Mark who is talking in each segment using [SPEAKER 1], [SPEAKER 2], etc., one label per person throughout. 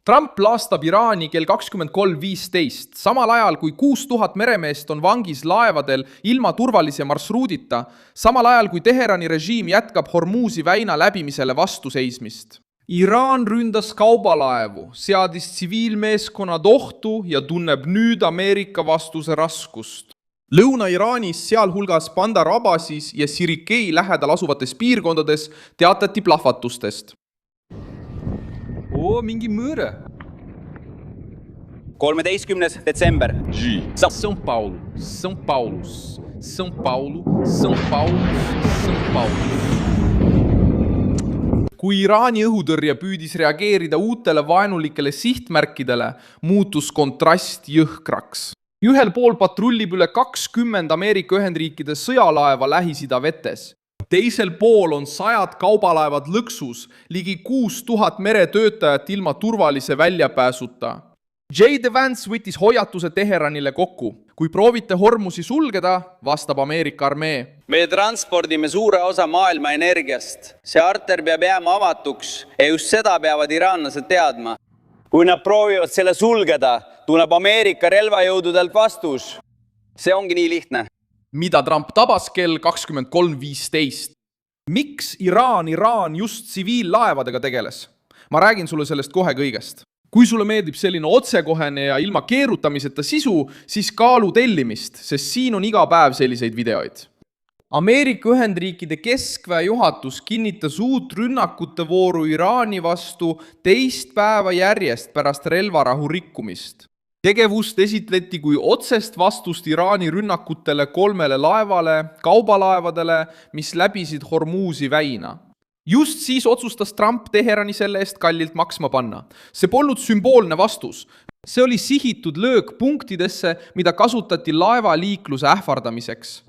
[SPEAKER 1] Trump laastab Iraani kell 23.15, samal ajal kui 6000 meremeest on vangis laevadel ilma turvalise marsruudita, samal ajal kui Teherani režiim jätkab Hormuzi väina läbimisele vastuseismist. Iraan ründas kaubalaevu, seadis tsiviilmeeskonnad ohtu ja tunneb nüüd Ameerika vastuse raskust. Lõuna-Iraanis, sealhulgas Bandar Abbasis ja Sirikei lähedal asuvates piirkondades teatati plahvatustest. Mingi mõõre.
[SPEAKER 2] 13. detsember.
[SPEAKER 1] São Paulo, São Paulo, São Paulo, São Paulo, São Paulo. Kui Iraani õhutõrje püüdis reageerida uutele vaenulikele sihtmärkidele, muutus kontrast jõhkraks. Ühel pool patrullib üle 20 Ameerika Ühendriikide sõjalaeva Lähis-Ida vetes. Teisel pool on 100 kaubalaevad lõksus, ligi 6000 meretöötajat ilma turvalise väljapääsuta. J.D. Vance võttis hoiatuse Teheranile kokku. Kui proovite Hormuzi sulgeda, vastab Ameerika armee.
[SPEAKER 2] Me transpordime suure osa maailma energiast. See arter peab jääma avatuks ja just seda peavad iraanlased teadma. Kui nad proovivad selle sulgeda, tuleb Ameerika relvajõududelt vastus. See ongi nii lihtne.
[SPEAKER 1] Mida Trump tabas kell 23.15. Miks Iraan just tsiviillaevadega tegeles? Ma räägin sulle sellest kohe kõigest. Kui sulle meeldib selline otsekohene ja ilma keerutamiseta sisu, siis kaalu tellimist, sest siin on iga päev selliseid videoid. Ameerika Ühendriikide keskväe juhatus kinnitas uut rünnakute vooru Iraani vastu 2 päeva järjest pärast relvarahu rikkumist. Tegevust esitleti kui otsest vastust Iraani rünnakutele 3 laevale, kaubalaevadele, mis läbisid Hormuzi väina. Just siis otsustas Trump Teherani selle eest kallilt maksma panna. See polnud sümboolne vastus. See oli sihitud löök punktidesse, mida kasutati laevaliikluse ähvardamiseks.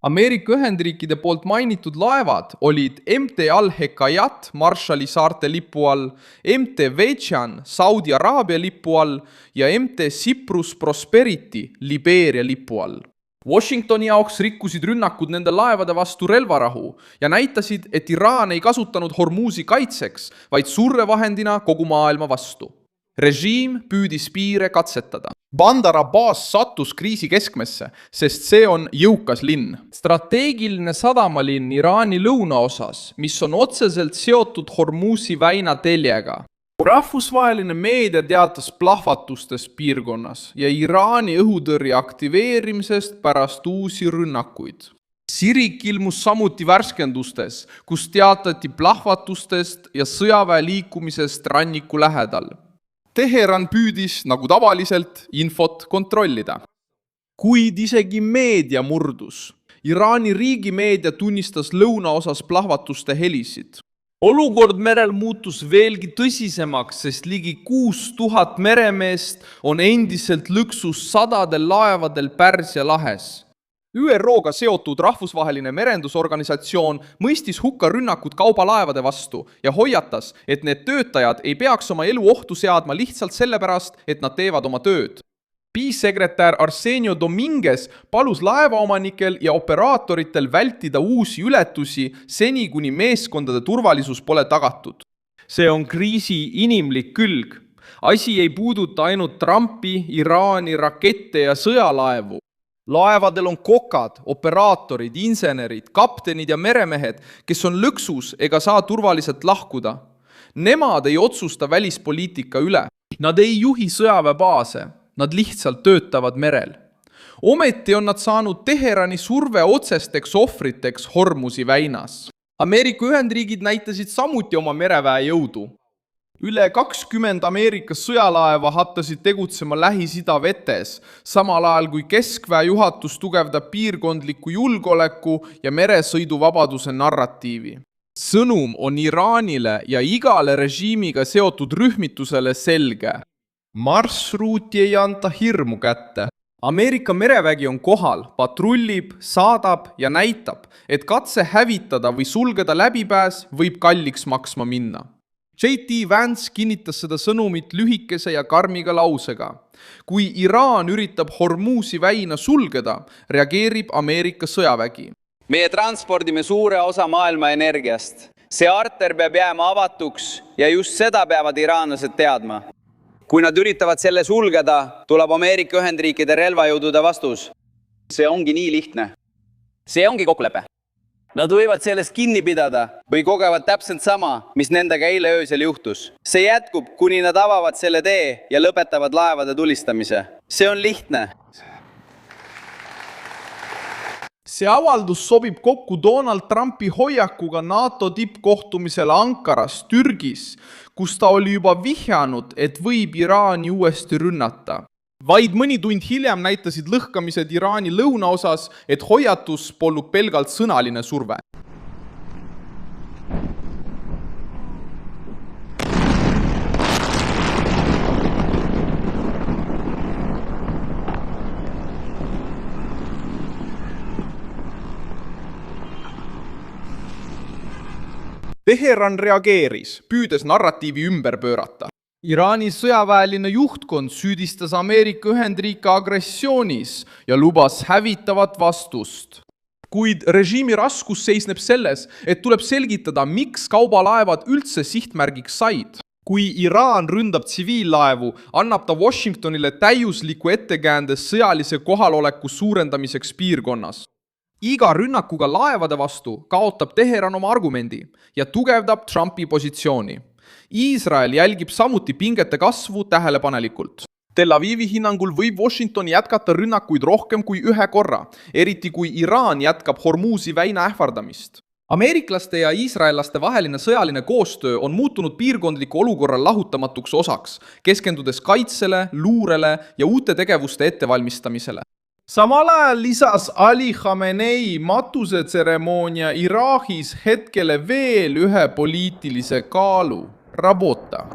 [SPEAKER 1] Ameerika Ühendriikide poolt mainitud laevad olid MT Al-Hekayat Marshalli saarte lipu all, MT Vejan Saudi Araabia lipu all ja MT Cyprus Prosperity Libeeria lipu all. Washingtoni jaoks rikkusid rünnakud nende laevade vastu relvarahu ja näitasid, et Iraan ei kasutanud Hormuzi kaitseks, vaid survevahendina kogu maailma vastu. Režiim püüdis piire katsetada. Bandar Abbas sattus kriisi keskmesse, sest see on jõukas linn. Strateegiline sadamalinn Iraani lõunaosas, mis on otseselt seotud Hormuzi väina teljega. Rahvusvaheline meedia teatas plahvatustes piirkonnas ja Iraani õhutõrje aktiveerimisest pärast uusi rünnakuid. Sirik ilmus samuti värskendustes, kus teatati plahvatustest ja sõjaväe liikumisest ranniku lähedal. Teheran püüdis, nagu tavaliselt, infot kontrollida. Kuid isegi meedia murdus. Iraani riigimeedia tunnistas lõunaosas plahvatuste helisid. Olukord merel muutus veelgi tõsisemaks, sest ligi 6000 meremeest on endiselt lõksus 100 laevadel Pärsia lahes. ÜRO-ga seotud rahvusvaheline merendusorganisatsioon mõistis hukka rünnakud kaubalaevade vastu ja hoiatas, et need töötajad ei peaks oma elu ohtu seadma lihtsalt sellepärast, et nad teevad oma tööd. Piissekretär Arsenio Dominguez palus laevaomanikel ja operaatoritel vältida uusi ületusi seni, kuni meeskondade turvalisus pole tagatud. See on kriisi inimlik külg. Asi ei puuduta ainult Trumpi, Iraani, rakette ja sõjalaevu. Laevadel on kokad, operaatorid, insenerid, kaptenid ja meremehed, kes on lõksus ega saa turvaliselt lahkuda. Nemad ei otsusta välispoliitika üle. Nad ei juhi sõjaväebaase, nad lihtsalt töötavad merel. Ometi on nad saanud Teherani surve otsesteks ohvriteks Hormuzi väinas. Ameerika Ühendriigid näitasid samuti oma mereväe jõudu. Üle 20 Ameerika sõjalaeva hakkasid tegutsema Lähis-Ida vetes, samal ajal kui keskväe juhatus tugevdab piirkondliku julgeoleku ja meresõiduvabaduse narratiivi. Sõnum on Iraanile ja igale režiimiga seotud rühmitusele selge. Marsruuti ei anta hirmu kätte. Ameerika merevägi on kohal, patrullib, saadab ja näitab, et katse hävitada või sulgeda läbipääs võib kalliks maksma minna. J.D. Vance kinnitas seda sõnumit lühikese ja karmiga lausega. Kui Iraan üritab Hormuzi väina sulgeda, reageerib Ameerika sõjavägi.
[SPEAKER 2] Meie transpordime suure osa maailma energiast. See arter peab jääma avatuks ja just seda peavad iraanlased teadma. Kui nad üritavad selle sulgeda, tuleb Ameerika Ühendriikide relvajõudude vastus. See ongi nii lihtne. See ongi kokkulepe. Nad võivad sellest kinni pidada või kogevad täpselt sama, mis nendega eile öösel juhtus. See jätkub, kuni nad avavad selle tee ja lõpetavad laevade tulistamise. See on lihtne.
[SPEAKER 1] See avaldus sobib kokku Donald Trumpi hoiakuga NATO tippkohtumisel Ankaras, Türgis, kus ta oli juba vihjanud, et võib Iraani uuesti rünnata. Vaid mõni tund hiljem näitasid lõhkamised Iraani lõunaosas, et hoiatus polnud pelgalt sõnaline surve. Teheran reageeris, püüdes narratiivi ümber pöörata. Iraani sõjaväeline juhtkond süüdistas Ameerika Ühendriike agressioonis ja lubas hävitavat vastust. Kuid režiimi raskus seisneb selles, et tuleb selgitada, miks kaubalaevad üldse sihtmärgiks said. Kui Iraan ründab tsiviillaevu, annab ta Washingtonile täiusliku ettekäände sõjalise kohaloleku suurendamiseks piirkonnas. Iga rünnakuga laevade vastu kaotab Teheran oma argumendi ja tugevdab Trumpi positsiooni. Iisrael jälgib samuti pingete kasvu tähelepanelikult. Tel Avivi hinnangul võib Washington jätkata rünnakuid rohkem kui ühe korra, eriti kui Iraan jätkab Hormuzi väina ähvardamist. Ameeriklaste ja iisraellaste vaheline sõjaline koostöö on muutunud piirkondliku olukorra lahutamatuks osaks, keskendudes kaitsele, luurele ja uute tegevuste ettevalmistamisele. Samal ajal lisas Ali Khamenei matusetseremoonia Iraagis hetkele veel ühe poliitilise kaalu. Rabota.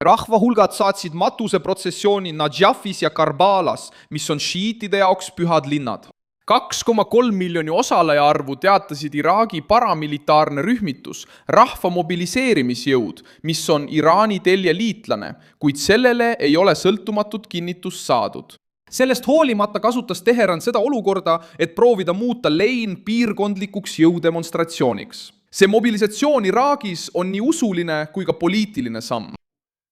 [SPEAKER 1] Rahvahulgad saatsid matuseprotsessiooni Najafis ja Karbalas, mis on šiitide jaoks pühad linnad. 2,3 miljoni osaleja arvu teatasid Iraagi paramilitaarne rühmitus, rahva mobiliseerimisjõud, mis on Iraani teljeliitlane, kuid sellele ei ole sõltumatut kinnitust saadud. Sellest hoolimata kasutas Teheran seda olukorda, et proovida muuta lein piirkondlikuks jõudemonstratsiooniks. See mobilisatsioon Iraagis on nii usuline kui ka poliitiline samm.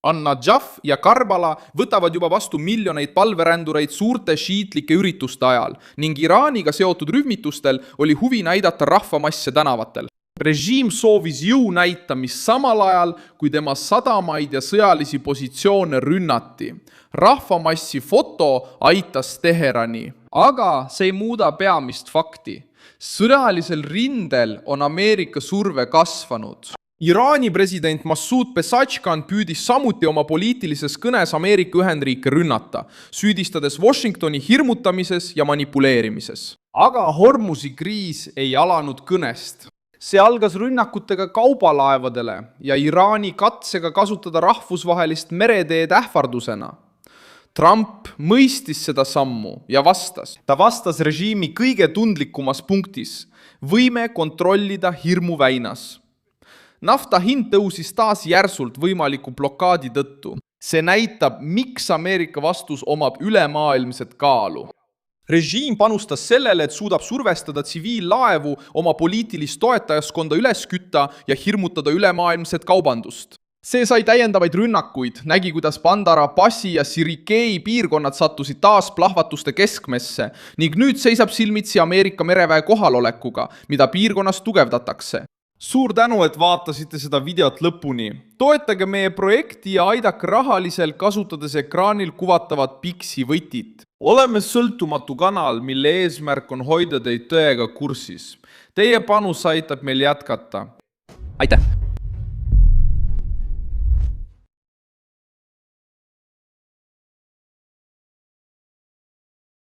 [SPEAKER 1] An-Najaf ja Karbala võtavad juba vastu miljoneid palverändureid suurte šiitlike ürituste ajal ning Iraaniga seotud rühmitustel oli huvi näidata rahvamasse tänavatel. Režiim soovis jõu näitamist samal ajal, kui tema sadamaid ja sõjalisi positsioone rünnati. Rahvamassi foto aitas Teherani, aga see ei muuda peamist fakti. Sõjalisel rindel on Ameerika surve kasvanud. Iraani president Masoud Pezeshkian püüdis samuti oma poliitilises kõnes Ameerika Ühendriike rünnata, süüdistades Washingtoni hirmutamises ja manipuleerimises. Aga Hormuzi kriis ei alanud kõnest. See algas rünnakutega kaubalaevadele ja Iraani katsega kasutada rahvusvahelist mereteed ähvardusena. Trump mõistis seda sammu ja vastas. Ta vastas režiimi kõige tundlikumas punktis. Võime kontrollida hirmu väinas. Nafta hind tõusis taas järsult võimaliku blokaadi tõttu. See näitab, miks Ameerika vastus omab ülemaailmset kaalu. Režiim panustas sellele, et suudab survestada tsiviillaevu oma poliitilist toetajaskonda üles kütta ja hirmutada ülemaailmset kaubandust. See sai täiendavaid rünnakuid, nägi, kuidas Bandar Abbasi ja Sirikei piirkonnad sattusid taas plahvatuste keskmesse ning nüüd seisab silmitsi Ameerika mereväe kohalolekuga, mida piirkonnas tugevdatakse. Suur tänu, et vaatasite seda videot lõpuni. Toetage meie projekti ja aidake rahaliselt kasutades ekraanil kuvatavat Pixi võtit. Oleme sõltumatu kanal, mille eesmärk on hoida teid tõega kursis. Teie panus aitab meil jätkata.
[SPEAKER 2] aitäh!